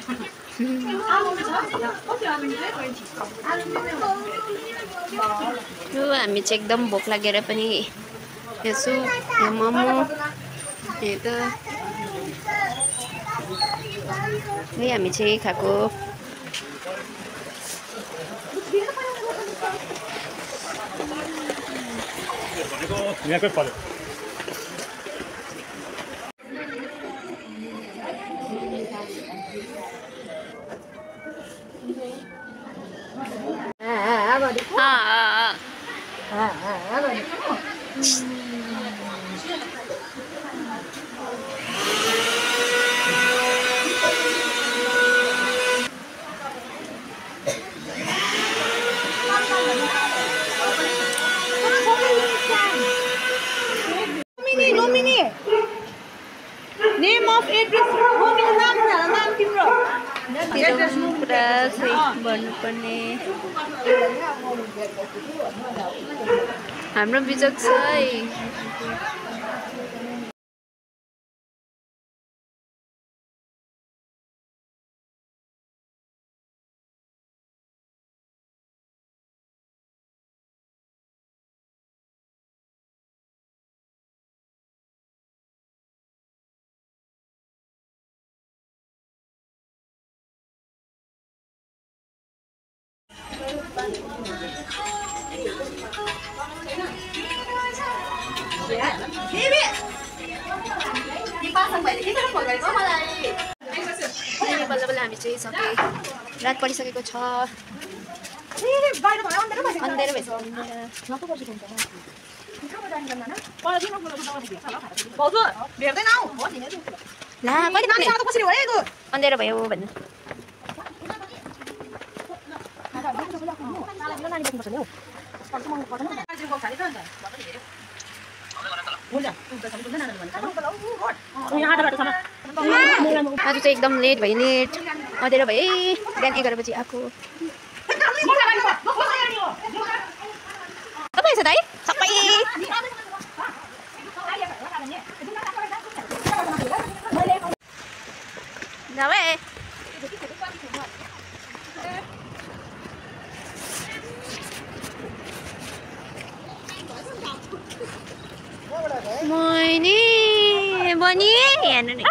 हामी चाहिँ एकदम भोक लागेर पनि यसो यो मोमो यो त हामी चाहिँ खाएको Name of address. नाम तिम्रो पुरा चाहिँ भन्नुपर्ने हाम्रो बिजोग छ है बल्ल बल्ल हामी चाहिँ सके रात परिसकेको छ अन्धेरो अन्धेरो भयो भन्नु आज चाहिँ एकदम लेट भयो लेट अँधेरो भयो बिहान 11 बजी आएको तपाईँ छ दाइ सबै मैनी बनी हेर्नु नि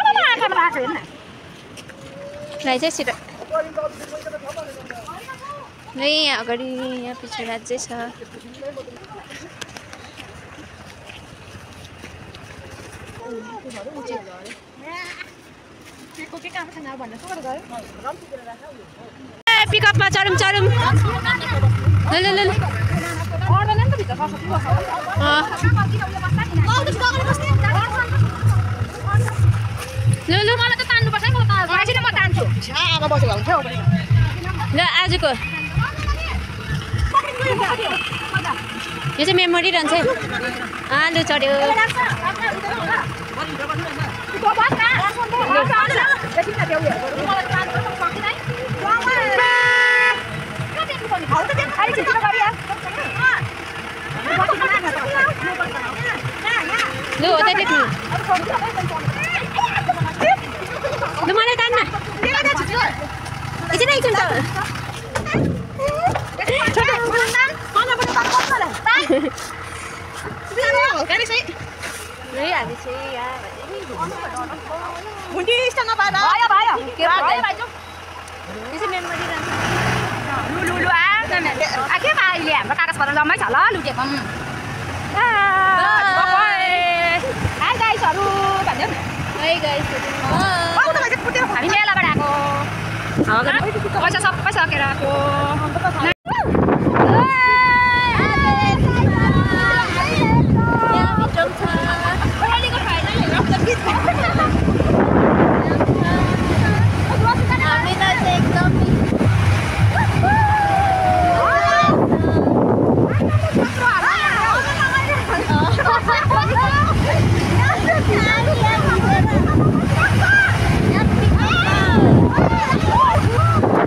चाहिँ छिटो यहाँ अगाडि यहाँ पछि राज्य छ पिकअपमा चढौँ चढौँ ल ल ल ल मलाई त तान्नुपर्छ है म तान्छु आमा बसेको हुन्थ्यो ल आजको यो चाहिँ मेमोरी रहन्छ आलु चढ्यो लु हो त देख्नु लु मलाई तान्न एकछिन एकछिन हाम्रो कागजपत्र जम्मै छ ल लुटेको हामी मेलाबाट आएको पैसा सबै सकेर आएको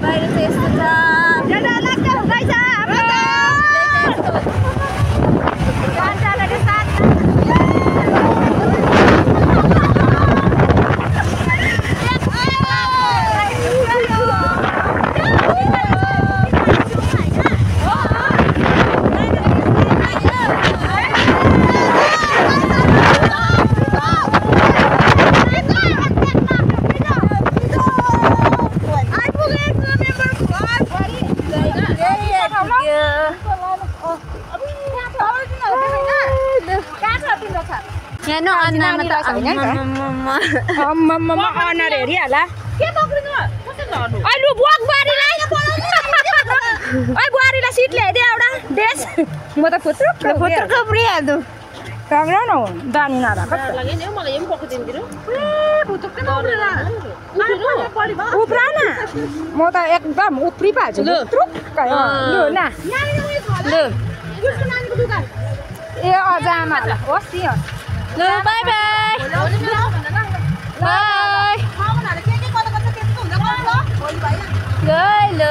बाहिर चाहिँ यस्तो छ अन्नामा त अम्म अनर हेरिहाला के पक्रिनु कसरी लड्नु लु बुवाक बुहारीलाई बुहारीलाई सिट ल्याइदिए एउटा ड्रेस म त फुत्रुक कप्रिहाल्छु काङ्ग्रा न दानी नराको लाग्यो नि मलाई यो पनि पक्रिदिनु उफ्रा न म त एकदम उफ्री पाल्छु लु न लु ए अझ आमा होस् नि लु बाई बाई बाई ल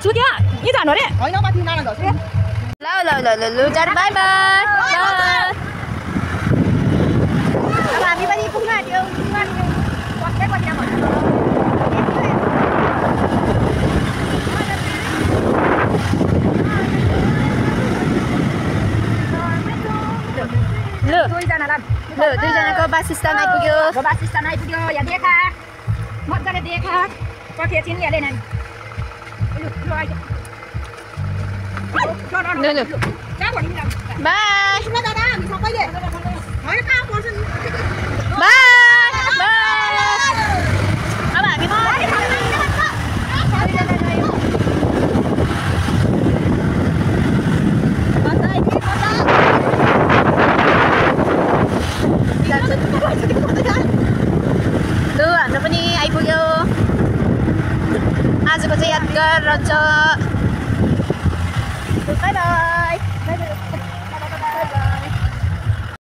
सुत्यो यी जानु रे होइन माथि नाना धर्छ ल जानु बाई बाई अब हामी पनि पुग्न आँट्यौ ल दुईजनाको बासस्थान आइपुग्यो बासस्थान आइपुग्यो यहाँ देखा मजाले देखा कति चिनिहाले नानी बाई अब हाम्रो पनि आइपुग्यो आजको चाहिँ यादगार रहन्छ।